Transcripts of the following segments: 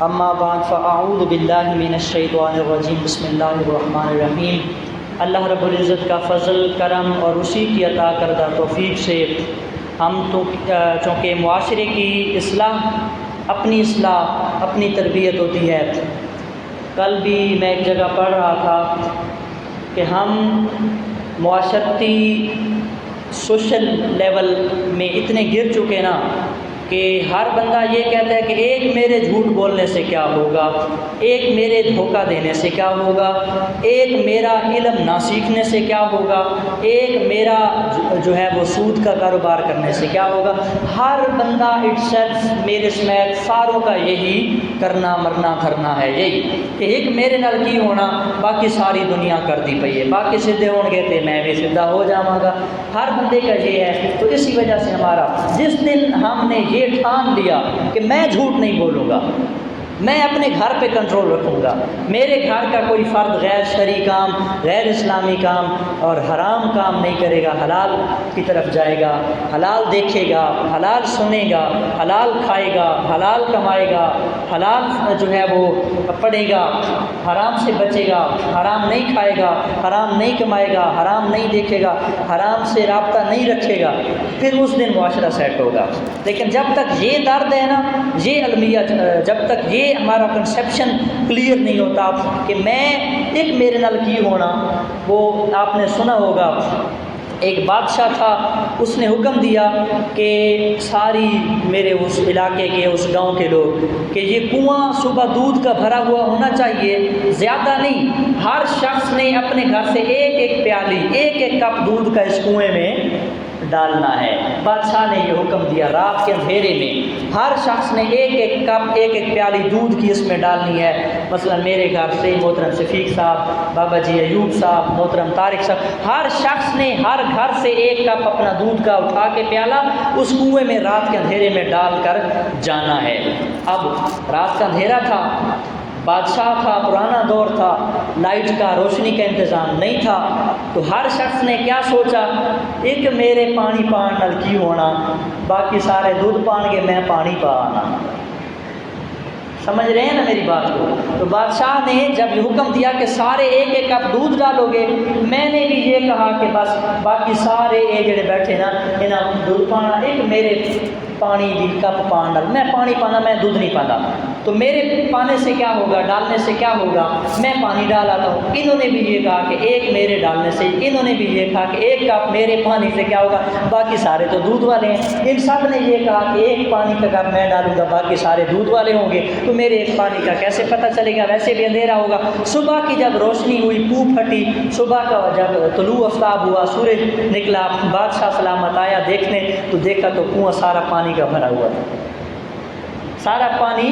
اما بعد فاعوذ باللہ من الشیطان الرجیم بسم اللہ الرحمن الرحیم۔ اللہ رب العزت کا فضل کرم اور اسی کی عطا کردہ توفیق سے ہم تو چونکہ معاشرے کی اصلاح اپنی تربیت ہوتی ہے۔ کل بھی میں ایک جگہ پڑھ رہا تھا کہ ہم معاشرتی سوشل لیول میں اتنے گر چکے نا کہ ہر بندہ یہ کہتا ہے کہ ایک میرے جھوٹ بولنے سے کیا ہوگا، ایک میرے دھوکہ دینے سے کیا ہوگا، ایک میرا علم نہ سیکھنے سے کیا ہوگا، ایک میرا جو ہے وہ سود کا کاروبار کرنے سے کیا ہوگا۔ ہر بندہ اٹ سیلف میرے سمیت ساروں کا یہی کرنا مرنا کرنا ہے، یہی کہ ایک میرے نال کی ہونا، باقی ساری دنیا کر دی پئی ہے، باقی سیدھے ہون گے تو میں بھی سیدھا ہو جاواں گا۔ ہر بندے کا یہ ہے۔ تو اسی وجہ سے ہمارا جس دن ہم نے یہ ٹھان لیا کہ میں جھوٹ نہیں بولوں گا، میں اپنے گھر پہ کنٹرول رکھوں گا، میرے گھر کا کوئی فرد غیر شرعی کام، غیر اسلامی کام اور حرام کام نہیں کرے گا، حلال کی طرف جائے گا، حلال دیکھے گا، حلال سنے گا، حلال کھائے گا، حلال کمائے گا، حلال جو ہے وہ پڑھے گا، حرام سے بچے گا، حرام نہیں کھائے گا، حرام نہیں کمائے گا، حرام نہیں دیکھے گا، حرام سے رابطہ نہیں رکھے گا، پھر اس دن معاشرہ سیٹ ہوگا۔ لیکن جب تک یہ درد ہے نا، یہ المیہ، جب تک یہ ہمارا کنسیپشن کلیئر نہیں ہوتا کہ میں ایک میرے نال کی ہونا، وہ آپ نے سنا ہوگا ایک بادشاہ تھا، اس نے حکم دیا کہ ساری میرے اس علاقے کے اس گاؤں کے لوگ کہ یہ کنواں صبح دودھ کا بھرا ہوا ہونا چاہیے، زیادہ نہیں، ہر شخص نے اپنے گھر سے ایک ایک پیالی، ایک ایک کپ دودھ کا اس کنویں میں ڈالنا ہے۔ بادشاہ نے یہ حکم دیا، رات کے اندھیرے میں ہر شخص نے ایک ایک کپ، ایک ایک پیالی دودھ کی اس میں ڈالنی ہے۔ مثلا میرے گھر سے محترم شفیق صاحب، بابا جی ایوب صاحب، محترم طارق صاحب، ہر شخص نے ہر گھر سے ایک کپ اپنا دودھ کا اٹھا کے پیالہ اس کنویں میں رات کے اندھیرے میں ڈال کر جانا ہے۔ اب رات کا اندھیرا تھا، بادشاہ تھا، پرانا دور تھا، لائٹ کا، روشنی کا انتظام نہیں تھا، تو ہر شخص نے کیا سوچا، ایک میرے پانی پان نال کی ہونا، باقی سارے دودھ پان گے، میں پانی پا آنا۔ سمجھ رہے ہیں نا میری بات کو؟ تو بادشاہ نے جب یہ حکم دیا کہ سارے ایک ایک کپ دودھ ڈالو گے، میں نے بھی یہ کہا کہ بس باقی سارے یہ جڑے بیٹھے نا انہاں دودھ پانا، ایک میرے پانی دی کپ پان ڈال، میں پانی پانا، میں دودھ نہیں پانا، تو میرے پانے سے کیا ہوگا، ڈالنے سے کیا ہوگا، میں پانی ڈال آتا ہوں۔ انہوں نے بھی یہ کہا کہ ایک میرے ڈالنے سے، انہوں نے بھی یہ کہا کہ ایک کپ میرے پانی سے کیا ہوگا، باقی سارے تو دودھ والے ہیں۔ ان سب نے یہ کہا کہ ایک پانی کا کپ میں ڈالوں گا، باقی سارے دودھ والے ہوں گے، تو میرے ایک پانی کا کیسے پتہ چلے گا، ویسے بھی اندھیرا ہوگا۔ صبح کی جب روشنی ہوئی، پھو پھٹی، صبح کا جب طلوع آفتاب ہوا، سورج نکلا، بادشاہ سلامت آیا دیکھنے، تو دیکھا تو کنواں سارا پانی کا بھرا ہوا تھا، سارا پانی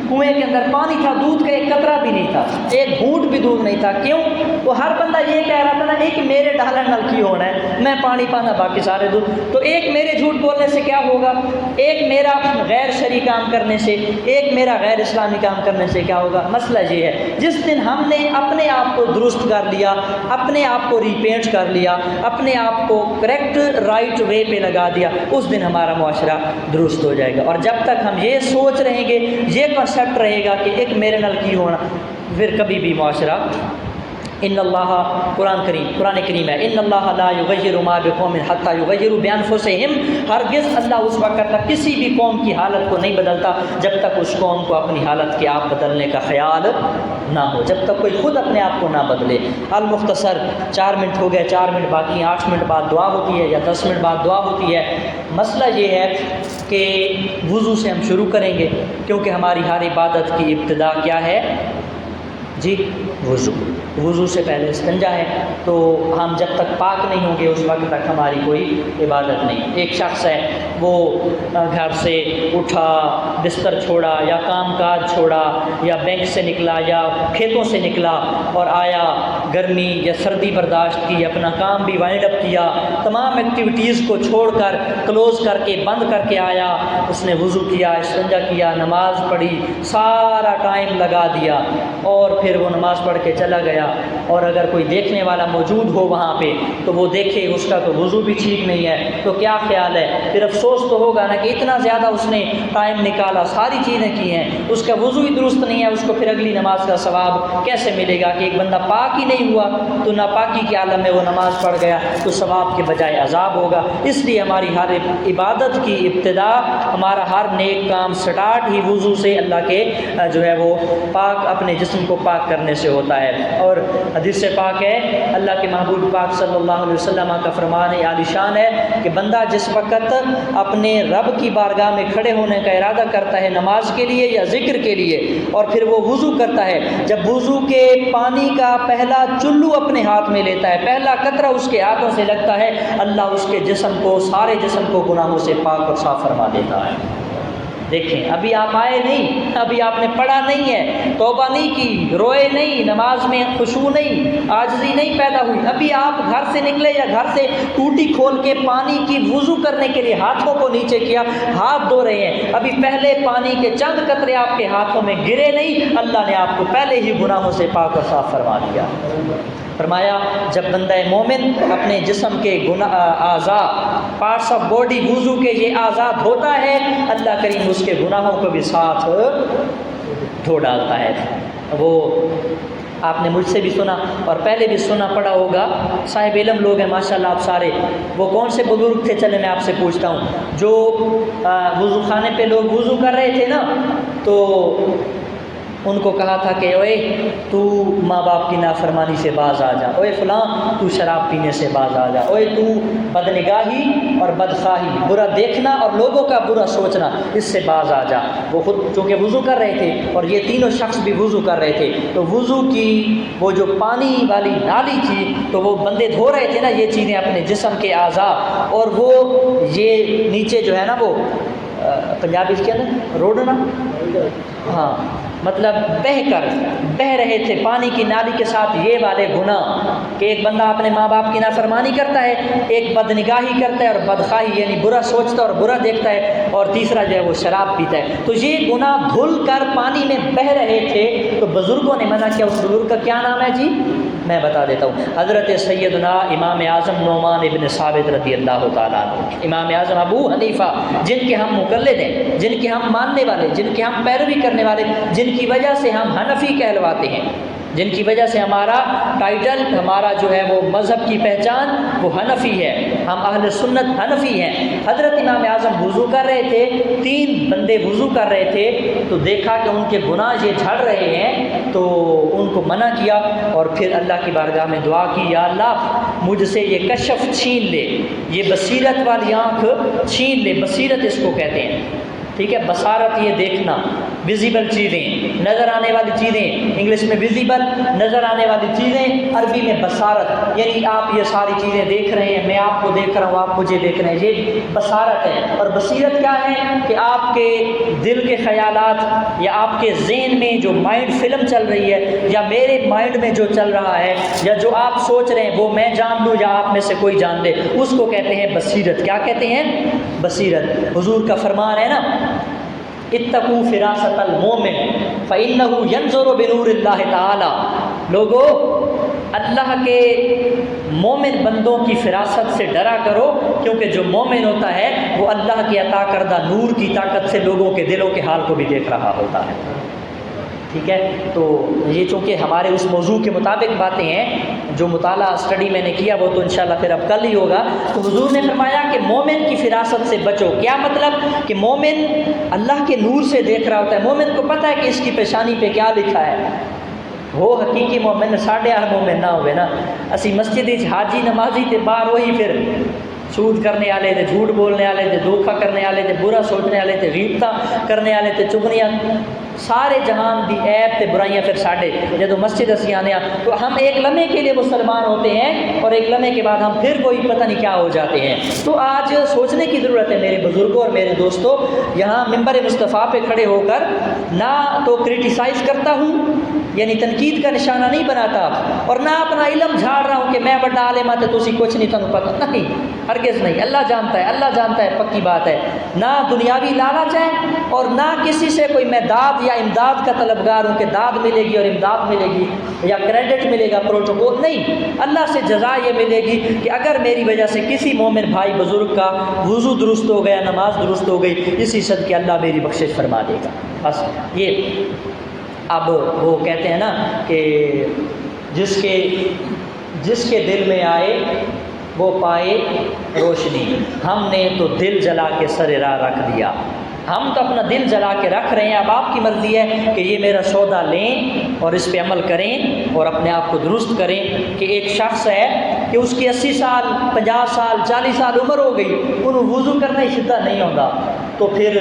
کنویں کے اندر پانی تھا، دودھ کا ایک قطرہ بھی نہیں تھا، ایک گھونٹ بھی دودھ نہیں تھا۔ کیوں؟ وہ ہر بندہ یہ کہہ رہا تھا نا، ایک میرے ڈالن نال کی ہونا ہے، میں پانی پانا، باقی سارے دودھ۔ تو ایک میرے جھوٹ بولنے سے کیا ہوگا، ایک میرا غیر شرعی کام کرنے سے، ایک میرا غیر اسلامی کام کرنے سے کیا ہوگا۔ مسئلہ یہ ہے، جس دن ہم نے اپنے آپ کو درست کر لیا، اپنے آپ کو ریپینٹ کر لیا، اپنے آپ کو کریکٹ رائٹ وے پہ لگا دیا، اس دن ہمارا معاشرہ درست ہو جائے گا۔ اور جب تک ہم یہ سوچ رہیں گے، یہ کنسیپٹ رہے گا کہ ایک میرے نال کی ہونا، پھر کبھی بھی معاشرہ ان اللہ، قرآن کریم ہے، ان اللہ لا یغیر ما بقوم حتی یغیروا بانفسہم، ہرگز اللہ اس وقت تک کسی بھی قوم کی حالت کو نہیں بدلتا جب تک اس قوم کو اپنی حالت کے آپ بدلنے کا خیال نہ ہو، جب تک کوئی خود اپنے آپ کو نہ بدلے۔ المختصر 4 منٹ ہو گئے، 4 منٹ باقی، 8 منٹ بعد دعا ہوتی ہے یا 10 منٹ بعد دعا ہوتی ہے۔ مسئلہ یہ ہے کہ وضو سے ہم شروع کریں گے، کیونکہ ہماری ہر عبادت کی ابتدا کیا ہے جی، وضو سے پہلے استنجا ہے، تو ہم جب تک پاک نہیں ہوں گے اس وقت تک ہماری کوئی عبادت نہیں۔ ایک شخص ہے، وہ گھر سے اٹھا، بستر چھوڑا یا کام کاج چھوڑا یا بینک سے نکلا یا کھیتوں سے نکلا اور آیا، گرمی یا سردی برداشت کی، اپنا کام بھی وائنڈ اپ کیا، تمام ایکٹیویٹیز کو چھوڑ کر کلوز کر کے بند کر کے آیا، اس نے وضو کیا، استنجا کیا، نماز پڑھی، سارا ٹائم لگا دیا، اور پھر وہ نماز پڑھ کے چلا گیا اور اگر کوئی دیکھنے والا موجود ہو وہاں پہ تو وہ دیکھے اس کا تو وضو بھی ٹھیک نہیں ہے، تو کیا خیال ہے؟ پھر افسوس تو ہوگا نا کہ اتنا زیادہ اس نے ٹائم نکالا، ساری چیزیں کی ہیں، اس کا وضو ہی درست نہیں ہے، اس کو پھر اگلی نماز کا ثواب کیسے ملے گا؟ کہ ایک بندہ پاک ہی نہیں ہوا تو ناپاکی کے عالم میں وہ نماز پڑھ گیا تو ثواب کے بجائے عذاب ہوگا۔ اس لیے ہماری ہر عبادت کی ابتدا، ہمارا ہر نیک کام سٹارٹ ہی وضو سے، اللہ کے جو ہے وہ پاک، اپنے جسم کو پاک کرنے سے ہوتا ہے۔ اور حدیث پاک ہے، اللہ کے محبوب پاک صلی اللہ علیہ وسلم کا فرمان عالی شان ہے کہ بندہ جس وقت اپنے رب کی بارگاہ میں کھڑے ہونے کا ارادہ کرتا ہے نماز کے لیے یا ذکر کے لیے، اور پھر وہ وضو کرتا ہے، جب وضو کے پانی کا پہلا چلو اپنے ہاتھ میں لیتا ہے، پہلا قطرہ اس کے ہاتھوں سے لگتا ہے، اللہ اس کے جسم کو، سارے جسم کو گناہوں سے پاک اور صاف فرما دیتا ہے۔ دیکھیں، ابھی آپ آئے نہیں، ابھی آپ نے پڑھا نہیں ہے، توبہ نہیں کی، روئے نہیں، نماز میں خشوع نہیں، عاجزی نہیں پیدا ہوئی، ابھی آپ گھر سے نکلے یا گھر سے ٹوٹی کھول کے پانی کی وضو کرنے کے لیے ہاتھوں کو نیچے کیا، ہاتھ دھو رہے ہیں، ابھی پہلے پانی کے چند قطرے آپ کے ہاتھوں میں گرے نہیں، اللہ نے آپ کو پہلے ہی گناہوں سے پاک اور صاف فرما دیا۔ فرمایا جب بندہ مومن اپنے جسم کے اعضاء، پارٹس آف باڈی، وضو کے یہ اعضاء دھوتا ہے، اللہ کریم اس کے گناہوں کو بھی ساتھ دھو ڈالتا ہے۔ وہ آپ نے مجھ سے بھی سنا اور پہلے بھی سنا پڑا ہوگا، صاحب علم لوگ ہیں ماشاءاللہ آپ سارے، وہ کون سے بزرگ تھے؟ چلے میں آپ سے پوچھتا ہوں، جو وضو خانے پہ لوگ وضو کر رہے تھے نا، تو ان کو کہا تھا کہ اوے تو ماں باپ کی نافرمانی سے باز آ جا، اوے فلاں تو شراب پینے سے باز آ جا، اوے تو بدنگاہی اور بدخواہی، برا دیکھنا اور لوگوں کا برا سوچنا، اس سے باز آ جا۔ وہ خود چونکہ وضو کر رہے تھے اور یہ تینوں شخص بھی وضو کر رہے تھے، تو وضو کی وہ جو پانی والی نالی تھی تو وہ بندے دھو رہے تھے نا یہ چیزیں اپنے جسم کے اعضاء، اور وہ یہ نیچے جو ہے نا وہ پنجابی کے اندر روڈنا، ہاں مطلب بہہ رہے تھے پانی کی نالی کے ساتھ یہ والے گناہ، کہ ایک بندہ اپنے ماں باپ کی نافرمانی کرتا ہے، ایک بدنگاہی کرتا ہے اور بدخواہی یعنی برا سوچتا ہے اور برا دیکھتا ہے، اور تیسرا جو ہے وہ شراب پیتا ہے، تو یہ گناہ دھل کر پانی میں بہہ رہے تھے، تو بزرگوں نے منع کیا۔ اس بزرگ کا کیا نام ہے جی؟ میں بتا دیتا ہوں، حضرت سیدنا امام اعظم نعمان ابن ثابت رضی اللہ تعالیٰ عنہ، امام اعظم ابو حنیفہ، جن کے ہم مقلد ہیں، جن کے ہم ماننے والے، جن کے ہم پیروی کرنے والے، جن کی وجہ سے ہم حنفی کہلواتے ہیں، جن کی وجہ سے ہمارا ٹائٹل، ہمارا جو ہے وہ مذہب کی پہچان وہ حنفی ہے، ہم اہل سنت حنفی ہیں۔ حضرت امام اعظم وضو کر رہے تھے، تین بندے وضو کر رہے تھے، تو دیکھا کہ ان کے گناہ یہ جھڑ رہے ہیں، تو ان کو منع کیا اور پھر اللہ کی بارگاہ میں دعا کی، یا اللہ مجھ سے یہ کشف چھین لے، یہ بصیرت والی آنکھ چھین لے، بصیرت اس کو کہتے ہیں، ٹھیک ہے، بصارت یہ دیکھنا، ویزیبل چیزیں، نظر آنے والی چیزیں، انگلش میں ویزیبل، نظر آنے والی چیزیں، عربی میں بصارت، یعنی آپ یہ ساری چیزیں دیکھ رہے ہیں، میں آپ کو دیکھ رہا ہوں، آپ مجھے دیکھ رہے ہیں، یہ بصارت ہے۔ اور بصیرت کیا ہے؟ کہ آپ کے دل کے خیالات یا آپ کے ذہن میں جو مائنڈ فلم چل رہی ہے، یا میرے مائنڈ میں جو چل رہا ہے، یا جو آپ سوچ رہے ہیں وہ میں جان لوں یا آپ میں سے کوئی جان لے، اس کو کہتے ہیں بصیرت۔ کیا کہتے ہیں؟ بصیرت۔ حضور کا فرمان ہے نا، اتقوا فراست المومن فإنه ينظر بنور اللہ تعالی، لوگو اللہ کے مومن بندوں کی فراست سے ڈرا کرو، کیونکہ جو مومن ہوتا ہے وہ اللہ کی عطا کردہ نور کی طاقت سے لوگوں کے دلوں کے حال کو بھی دیکھ رہا ہوتا ہے، ٹھیک ہے۔ تو یہ چونکہ ہمارے اس موضوع کے مطابق باتیں ہیں، جو مطالعہ اسٹڈی میں نے کیا وہ تو انشاءاللہ پھر اب کل ہی ہوگا، تو حضور نے فرمایا کہ مومن کی فراست سے بچو۔ کیا مطلب؟ کہ مومن اللہ کے نور سے دیکھ رہا ہوتا ہے، مومن کو پتہ ہے کہ اس کی پیشانی پہ کیا لکھا ہے، وہ حقیقی مومن، ساڈے آر مومن نہ ہوئے نا، اسی مسجد حاجی نمازی تے باہر وہی پھر سود کرنے والے تھے، جھوٹ بولنے والے تھے، دھوکہ کرنے والے تھے، برا سوچنے والے تھے، غیبتاں کرنے والے تھے، چغلیاں، سارے جہان دی عیب تے برائیاں پھر ساڈے جدو مسجد اسی آنے، تو ہم ایک لمحے کے لیے مسلمان ہوتے ہیں اور ایک لمحے کے بعد ہم پھر کوئی پتہ نہیں کیا ہو جاتے ہیں۔ تو آج سوچنے کی ضرورت ہے میرے بزرگوں اور میرے دوستوں، یہاں منبر مصطفیٰ پہ کھڑے ہو کر نہ تو کرٹیسائز کرتا ہوں یعنی تنقید کا نشانہ نہیں بناتا، اور نہ اپنا علم جھاڑ رہا ہوں کہ میں بڑا عالم ہوں تو تسی کچھ نہیں تمہیں پتہ، نہیں، ہرگز نہیں، اللہ جانتا ہے، اللہ جانتا ہے، پکی بات ہے۔ نہ دنیاوی لالچ ہے اور نہ کسی سے کوئی میں داد یا امداد کا طلبگار ہوں کہ داد ملے گی اور امداد ملے گی یا کریڈٹ ملے گا، پروٹوکول نہیں، اللہ سے جزا یہ ملے گی کہ اگر میری وجہ سے کسی مومن بھائی بزرگ کا وضو درست ہو گیا، نماز درست ہو گئی، اسی صدقے اللہ میری بخشش فرما دے گا۔ بس یہ اب وہ کہتے ہیں نا کہ جس کے دل میں آئے وہ پائے روشنی، ہم نے تو دل جلا کے سر راہ رکھ دیا، ہم تو اپنا دل جلا کے رکھ رہے ہیں، اب آپ کی مرضی ہے کہ یہ میرا سودا لیں اور اس پہ عمل کریں اور اپنے آپ کو درست کریں۔ کہ ایک شخص ہے کہ اس کی 80 سال 50 سال 40 سال عمر ہو گئی، انہوں وضو کرنا ہی سیدھا نہیں ہوتا، تو پھر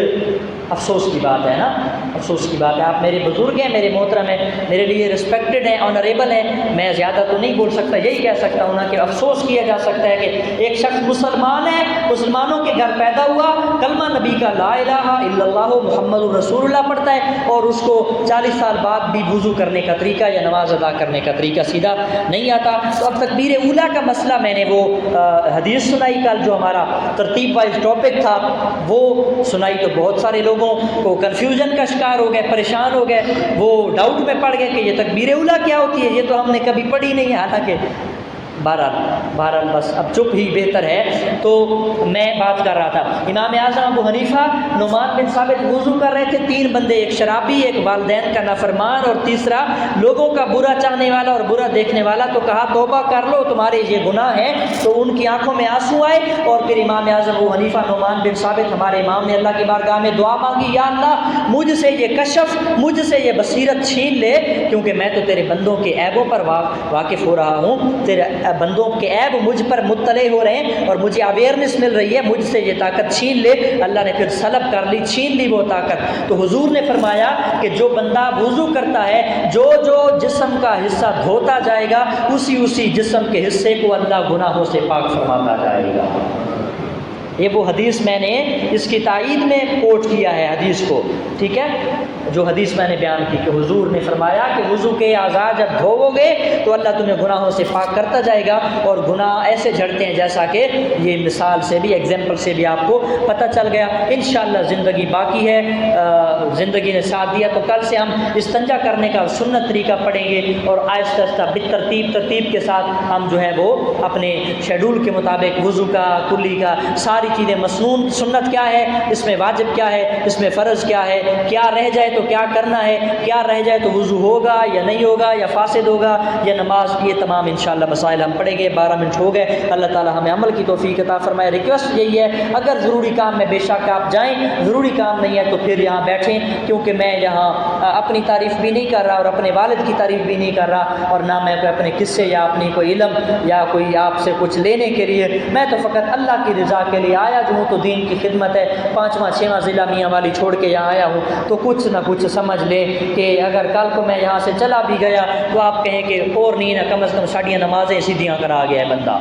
افسوس کی بات ہے نا، افسوس کی بات ہے۔ آپ میرے بزرگ ہیں، میرے محترم ہیں، میرے لیے رسپیکٹڈ ہیں، آنریبل ہیں، میں زیادہ تو نہیں بول سکتا، یہی کہہ سکتا ہوں نا کہ افسوس کیا جا سکتا ہے کہ ایک شخص مسلمان ہے، مسلمانوں کے گھر پیدا ہوا، کلمہ نبی کا لا الہ الا اللہ محمد الرسول اللہ پڑھتا ہے، اور اس کو 40 سال بعد بھی وضو کرنے کا طریقہ یا نماز ادا کرنے کا طریقہ سیدھا نہیں آتا۔ تو اب تکبیر اولیٰ کا مسئلہ میں نے وہ حدیث سنائی کل، جو ہمارا ترتیب وائز ٹاپک تھا وہ سنائی، تو بہت سارے لوگوں کو کنفیوژن کا شکار ہو گئے، پریشان ہو گئے، وہ ڈاؤٹ میں پڑ گئے کہ یہ تکبیر اولیٰ کیا ہوتی ہے، یہ تو ہم نے کبھی پڑھی نہیں ہے، حالانکہ بہرحال بس اب چپ ہی بہتر ہے۔ تو میں بات کر رہا تھا، امام اعظم ابو حنیفہ نعمان بن ثابت وضو کر رہے تھے، 3 بندے، ایک شرابی، ایک والدین کا نافرمان اور تیسرا لوگوں کا برا چاہنے والا اور برا دیکھنے والا۔ تو کہا توبہ کر لو، تمہارے یہ گناہ ہیں۔ تو ان کی آنکھوں میں آنسو آئے، اور پھر امام اعظم ابو حنیفہ نعمان بن ثابت ہمارے امام نے اللہ کی بارگاہ میں دعا مانگی، یا اللہ مجھ سے یہ کشف، مجھ سے یہ بصیرت چھین لے، کیونکہ میں تو تیرے بندوں کے عیبوں پر واقف ہو رہا ہوں، تیرے بندوں کے عیب مجھ پر مطلع ہو رہے ہیں اور مجھے اویئرنس مل رہی ہے، مجھ سے یہ طاقت چھین لے۔ اللہ نے پھر سلب کر لی، چھین لی وہ طاقت۔ تو حضور نے فرمایا کہ جو بندہ وضو کرتا ہے، جو جسم کا حصہ دھوتا جائے گا، اسی جسم کے حصے کو اللہ گناہوں سے پاک فرماتا جائے گا۔ یہ وہ حدیث میں نے اس کی تائید میں کوٹ کیا ہے حدیث کو، ٹھیک ہے، جو حدیث میں نے بیان کی کہ حضور نے فرمایا کہ وضو کے اعضاء جب دھوو گے تو اللہ تمہیں گناہوں سے پاک کرتا جائے گا، اور گناہ ایسے جھڑتے ہیں جیسا کہ یہ مثال سے بھی، ایگزامپل سے بھی آپ کو پتہ چل گیا۔ انشاءاللہ زندگی باقی ہے، زندگی نے ساتھ دیا تو کل سے ہم استنجا کرنے کا سنت طریقہ پڑھیں گے، اور آہستہ آہستہ ترتیب کے ساتھ ہم جو ہے وہ اپنے شیڈول کے مطابق وضو کا، کلی کا، ساری چیزیں مسنون، سنت کیا ہے، اس میں واجب کیا ہے، اس میں فرض کیا ہے، کیا رہ جائے تو کیا کرنا ہے، کیا رہ جائے تو وضو ہوگا یا نہیں ہوگا، یا فاسد ہوگا یا نماز، یہ تمام انشاءاللہ مسائل ہم پڑھیں گے۔ 12 منٹ ہو گئے، اللہ تعالی ہمیں عمل کی توفیق عطا فرمائے۔ ریکویسٹ یہی ہے، اگر ضروری کام میں بے شک آپ جائیں، ضروری کام نہیں ہے تو پھر یہاں بیٹھیں، کیونکہ میں یہاں اپنی تعریف بھی نہیں کر رہا اور اپنے والد کی تعریف بھی نہیں کر رہا، اور نہ میں اپنے قصے یا اپنی کوئی علم یا کوئی آپ سے کچھ لینے کے لیے، میں تو فقط اللہ کی رضا کے لیے آیا جو ہوں، تو دین کی خدمت ہے۔ 5واں 6واں ضلع میاں والی چھوڑ کے یہاں آیا ہوں، تو کچھ نہ کچھ سمجھ لیں کہ اگر کل کو میں یہاں سے چلا بھی گیا تو آپ کہیں کہ اور نہیں نا، کم از کم ساڑیاں نمازیں سیدھیاں کرا گیا ہے بندہ،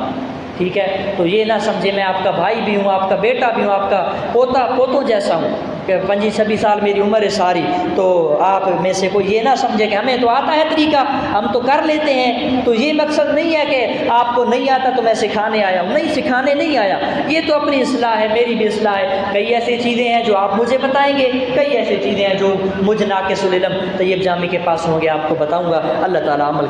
ٹھیک ہے۔ تو یہ نہ سمجھے میں آپ کا بھائی بھی ہوں، آپ کا بیٹا بھی ہوں، آپ کا پوتوں جیسا ہوں کہ 25-26 سال میری عمر ہے ساری، تو آپ میں سے کوئی یہ نہ سمجھے کہ ہمیں تو آتا ہے طریقہ، ہم تو کر لیتے ہیں۔ تو یہ مقصد نہیں ہے کہ آپ کو نہیں آتا تو میں سکھانے آیا ہوں، نہیں، سکھانے نہیں آیا، یہ تو اپنی اصلاح ہے، میری بھی اصلاح ہے۔ کئی ایسی چیزیں ہیں جو آپ مجھے بتائیں گے، کئی ایسی چیزیں ہیں جو مجھ ناقص العلم طیب جامی کے پاس ہوں گے، آپ کو بتاؤں گا۔ اللہ تعالیٰ عمل کی